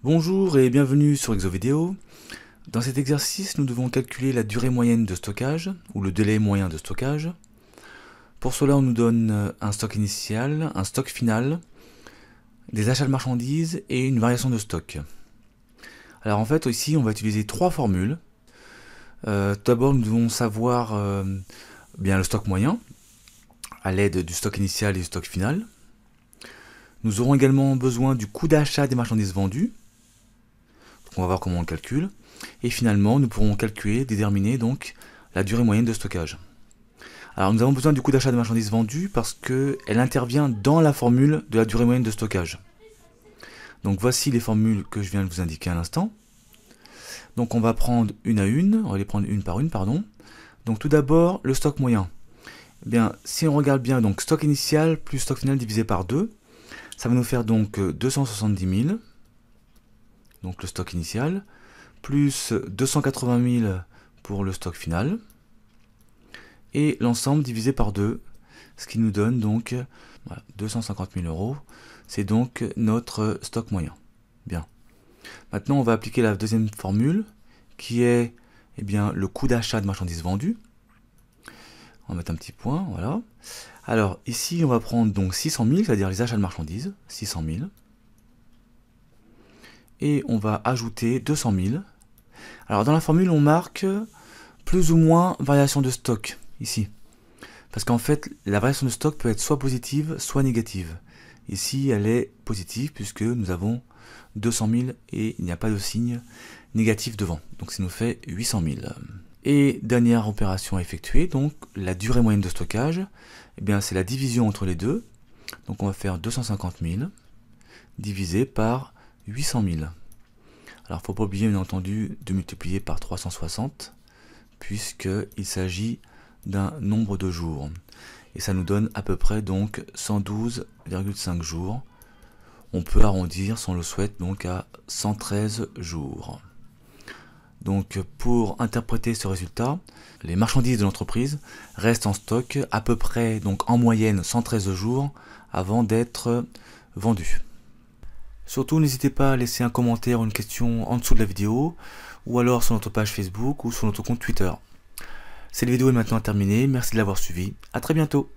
Bonjour et bienvenue sur ExoVideo. Dans cet exercice, nous devons calculer la durée moyenne de stockage, ou le délai moyen de stockage. Pour cela, on nous donne un stock initial, un stock final, des achats de marchandises et une variation de stock. Alors en fait, ici, on va utiliser trois formules. Tout d'abord, nous devons savoir bien le stock moyen, à l'aide du stock initial et du stock final. Nous aurons également besoin du coût d'achat des marchandises vendues. On va voir comment on le calcule. Et finalement, nous pourrons calculer, déterminer donc la durée moyenne de stockage. Alors nous avons besoin du coût d'achat des marchandises vendues parce qu'elle intervient dans la formule de la durée moyenne de stockage. Donc voici les formules que je viens de vous indiquer à l'instant. Donc on va prendre une à une, on va les prendre une par une, pardon. Donc tout d'abord, le stock moyen. Eh bien, si on regarde bien, donc stock initial plus stock final divisé par 2, ça va nous faire donc 270 000, donc le stock initial, plus 280 000 pour le stock final, et l'ensemble divisé par 2, ce qui nous donne donc voilà, 250 000 euros. C'est donc notre stock moyen. Bien. Maintenant, on va appliquer la deuxième formule, qui est bien, le coût d'achat de marchandises vendues. On va mettre un petit point, voilà. Alors, ici, on va prendre donc 600 000, c'est-à-dire les achats de marchandises, 600 000. Et on va ajouter 200 000. Alors, dans la formule, on marque plus ou moins variation de stock, ici. Parce qu'en fait, la variation de stock peut être soit positive, soit négative. Ici, elle est positive, puisque nous avons 200 000 et il n'y a pas de signe négatif devant. Donc, ça nous fait 800 000. Et dernière opération à effectuer, donc la durée moyenne de stockage, eh bien c'est la division entre les deux. Donc on va faire 250 000 divisé par 800 000. Alors il ne faut pas oublier bien entendu de multiplier par 360, puisqu'il s'agit d'un nombre de jours. Et ça nous donne à peu près donc 112,5 jours. On peut arrondir, si on le souhaite, donc à 113 jours. Donc pour interpréter ce résultat, les marchandises de l'entreprise restent en stock à peu près, donc en moyenne, 113 jours avant d'être vendues. Surtout, n'hésitez pas à laisser un commentaire ou une question en dessous de la vidéo, ou alors sur notre page Facebook ou sur notre compte Twitter. Cette vidéo est maintenant terminée, merci de l'avoir suivie, à très bientôt.